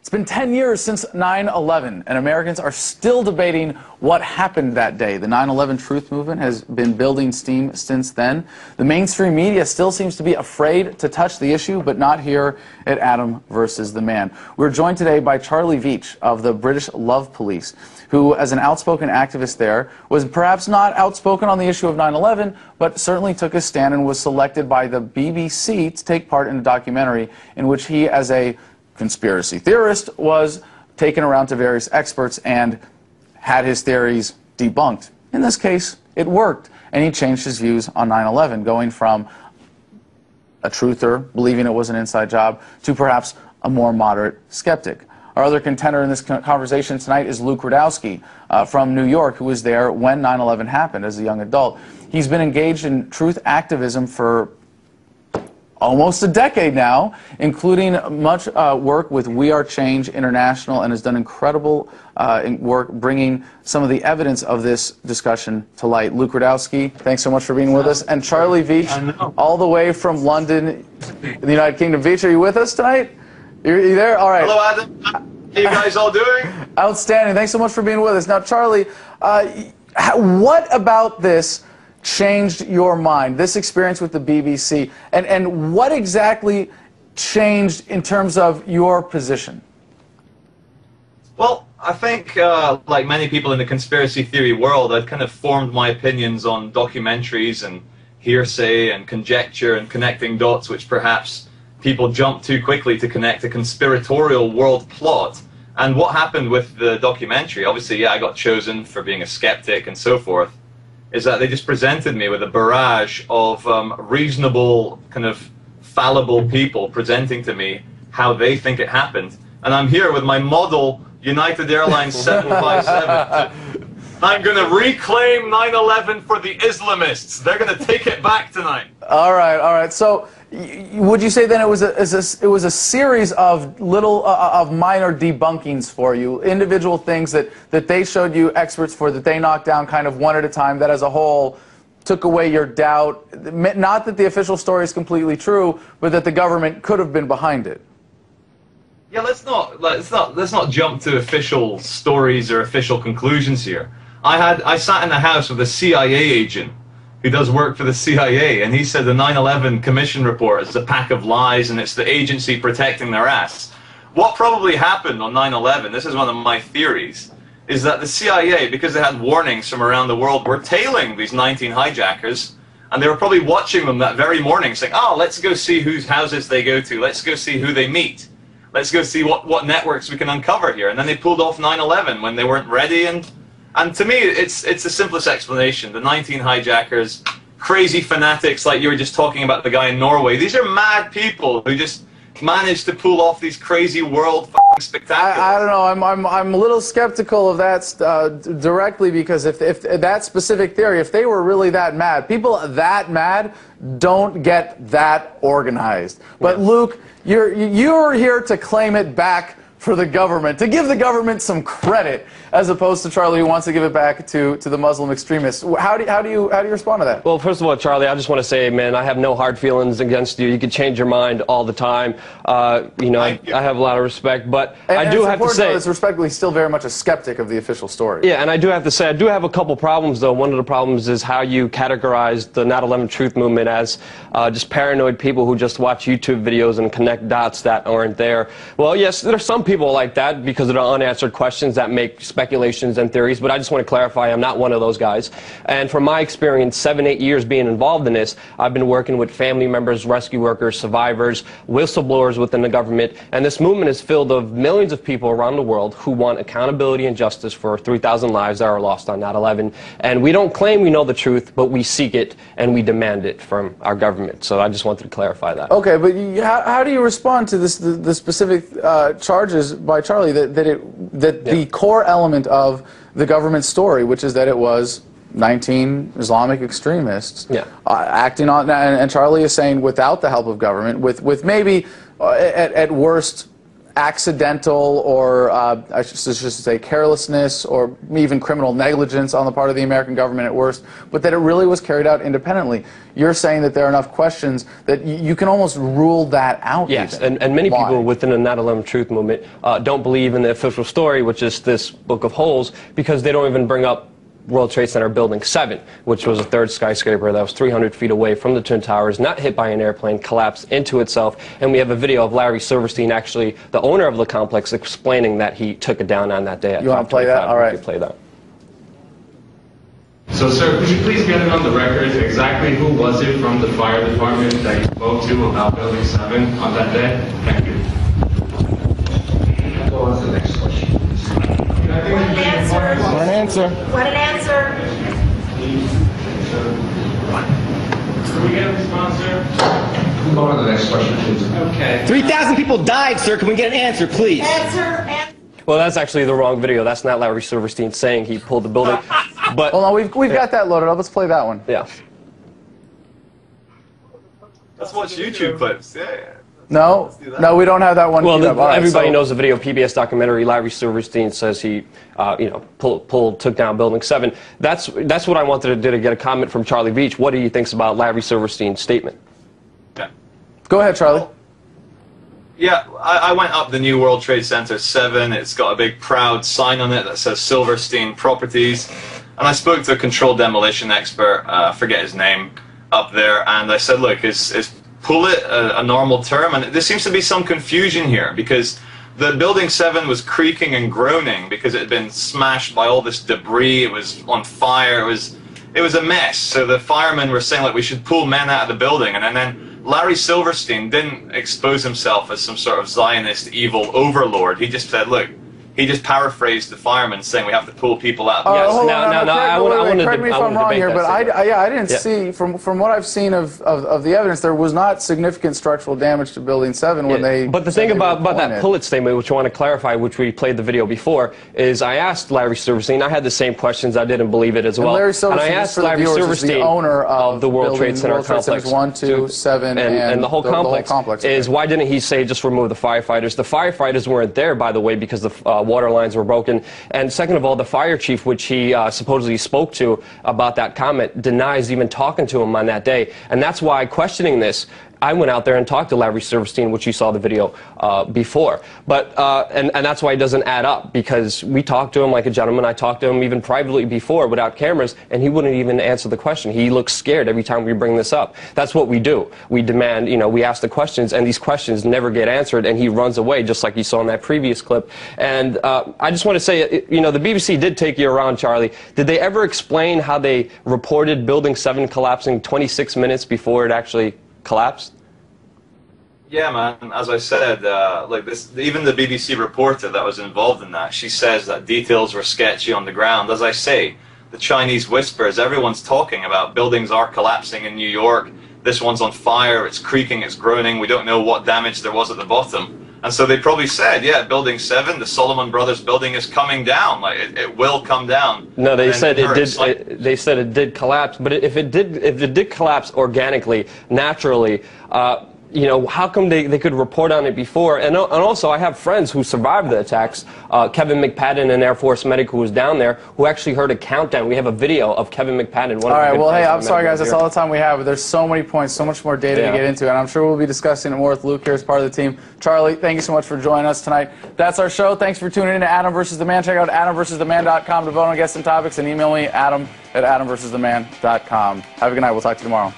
It's been 10 years since 9/11, and Americans are still debating what happened that day. The 9/11 truth movement has been building steam since then. The mainstream media still seems to be afraid to touch the issue, but not here at Adam versus the Man. We're joined today by Charlie Veitch of the British Love Police, who, as an outspoken activist there, was perhaps not outspoken on the issue of 9/11, but certainly took a stand and was selected by the BBC to take part in a documentary in which he, as a conspiracy theorist, was taken around to various experts and had his theories debunked. In this case, it worked, and he changed his views on 9/11, going from a truther, believing it was an inside job, to perhaps a more moderate skeptic. Our other contender in this conversation tonight is Rudkowski from New York, who was there when 9/11 happened as a young adult. He's been engaged in truth activism for almost a decade now, including much work with We Are Change International, and has done incredible work bringing some of the evidence of this discussion to light. Rudkowski, thanks so much for being with us. And Charlie Veitch, all the way from London, the United Kingdom. Veitch, are you with us tonight? You there? All right. Hello, Adam. How are you guys all doing? Outstanding. Thanks so much for being with us. Now, Charlie, what about this changed your mind, this experience with the BBC, and what exactly changed in terms of your position? Well, I think, like many people in the conspiracy theory world, I'd kind of formed my opinions on documentaries and hearsay and conjecture and connecting dots, which perhaps people jump too quickly to connect a conspiratorial world plot. And what happened with the documentary, obviously, yeah, I got chosen for being a skeptic and so forth, is that they just presented me with a barrage of reasonable, kind of fallible people presenting to me how they think it happened. And I'm here with my model United Airlines 757. I'm going to reclaim 9/11 for the Islamists. They're going to take it back tonight. All right, all right. So would you say then it was a series of little of minor debunkings for you, individual things that they showed you experts for, that they knocked down kind of one at a time, that as a whole took away your doubt, not that the official story is completely true, but that the government could have been behind it? Yeah, let's not jump to official stories or official conclusions here. I sat in the house with a CIA agent who does work for the CIA, and he said the 9/11 Commission report is a pack of lies and it's the agency protecting their ass. What probably happened on 9/11, this is one of my theories, is that the CIA, because they had warnings from around the world, were tailing these 19 hijackers, and they were probably watching them that very morning, saying, oh, let's go see whose houses they go to, let's go see who they meet, let's go see what networks we can uncover here. And then they pulled off 9/11 when they weren't ready, and to me, it's the simplest explanation. The 19 hijackers, crazy fanatics like you were just talking about the guy in Norway. These are mad people who just managed to pull off these crazy world spectacles. I don't know. I'm a little skeptical of that directly, because if that specific theory, if they were really that mad, people that mad don't get that organized. But Luke, you're here to claim it back for the government, to give the government some credit, as opposed to Charlie, who wants to give it back to the Muslim extremists. How do you respond to that? Well, first of all, Charlie, I just want to say, man, I have no hard feelings against you. You can change your mind all the time. You know, I have a lot of respect, but I do have to say, it's respectfully still very much a skeptic of the official story. Yeah, and I do have to say, I do have a couple problems, though. One of the problems is how you categorize the 9/11 truth movement as just paranoid people who just watch YouTube videos and connect dots that aren't there. Well, yes, there are some people like that because of the unanswered questions that make speculations and theories, but I just want to clarify, I'm not one of those guys. And from my experience, 7-8 years being involved in this, I've been working with family members, rescue workers, survivors, whistleblowers within the government, and this movement is filled of millions of people around the world who want accountability and justice for 3,000 lives that are lost on 9/11. And we don't claim we know the truth, but we seek it and we demand it from our government. So I just wanted to clarify that. Okay, but how do you respond to the specific charges by Charlie that the core element of the government story, which is that it was 19 Islamic extremists acting on, and Charlie is saying without the help of government, with maybe at worst accidental or I should just say carelessness or even criminal negligence on the part of the American government at worst, but that it really was carried out independently. You're saying that there are enough questions that you can almost rule that out. Yes, even. and many Why? people within the 9/11 Truth Movement don't believe in the official story, which is this book of holes, because they don't even bring up World Trade Center Building 7, which was a third skyscraper that was 300 feet away from the Twin Towers, not hit by an airplane, collapsed into itself. And we have a video of Larry Silverstein, actually the owner of the complex, explaining that he took it down on that day. You want to play that? All right. Play that. So, sir, could you please get it on the record exactly who was it from the fire department that you spoke to about Building 7 on that day? Thank you. Go on to the next question. What an answer. What an answer. Can we get a response, sir? Go on to the next question, please. Okay. 3,000 people died, sir. Can we get an answer, please? Answer. Well, that's actually the wrong video. That's not Larry Silverstein saying he pulled the building. But hold on, we've got that loaded up. Let's play that one. yeah. Let's watch YouTube clips. Yeah. No, we don't have that one. Well, queued up. All right, everybody so knows the video. PBS documentary. Larry Silverstein says he, took down Building 7. That's what I wanted to do, to get a comment from Charlie Veitch. What do you think about Larry Silverstein's statement? Yeah. Go ahead, Charlie. Yeah, I went up the new World Trade Center 7. It's got a big proud sign on it that says Silverstein Properties. And I spoke to a controlled demolition expert, forget his name, up there, and I said, look, is pull it a normal term? And there seems to be some confusion here, because the Building 7 was creaking and groaning because it had been smashed by all this debris. It was on fire. It was a mess. So the firemen were saying, like, we should pull men out of the building. And then Larry Silverstein didn't expose himself as some sort of Zionist evil overlord. He just said, look, he just paraphrased the firemen saying we have to pull people out. Yes, hold on, I want to correct me if I'm wrong here, but I didn't see, from what I've seen of the evidence, there was not significant structural damage to Building 7 when they. But the thing about that pull it statement, which I want to clarify, which we played the video before, is I asked Larry Silverstein. I had the same questions. I didn't believe it as well. Larry Silverstein, and I asked Larry Silverstein, the owner of the World Trade Center complex, 1, 2, 7, and the whole complex, is why didn't he say just remove the firefighters? The firefighters weren't there, by the way, because the water lines were broken. And second of all, the fire chief, which he supposedly spoke to about that comment, denies even talking to him on that day. And that's why, questioning this, I went out there and talked to Larry Silverstein, which you saw the video before. But and that's why it doesn't add up, because we talked to him like a gentleman. I talked to him even privately before without cameras, and he wouldn't even answer the question. He looks scared every time we bring this up. That's what we do. We demand, we ask the questions, and these questions never get answered, and he runs away, just like you saw in that previous clip. And I just want to say, the BBC did take you around, Charlie. Did they ever explain how they reported Building 7 collapsing 26 minutes before it actually collapsed? Yeah, man. As I said, even the BBC reporter that was involved in that, she says that details were sketchy on the ground. As I say, the Chinese whispers, everyone's talking about buildings are collapsing in New York. This one's on fire. It's creaking. It's groaning. We don't know what damage there was at the bottom. And so they probably said, yeah, Building 7, the Solomon Brothers building is coming down. Like it will come down. No, they said it did. They said it did collapse. But if it did collapse organically, naturally, how come they could report on it before? And also, I have friends who survived the attacks. Kevin McPadden, an Air Force medic who was down there, who actually heard a countdown. We have a video of Kevin McPadden. All right, well, hey, I'm sorry, guys. That's all the time we have. But there's so many points, so much more data to get into, and I'm sure we'll be discussing it more with Luke here as part of the team. Charlie, thank you so much for joining us tonight. That's our show. Thanks for tuning in to Adam vs. the Man. Check out adamvstheman.com to vote on guests and topics, and email me, adam@adamvstheman.com. Have a good night. We'll talk to you tomorrow.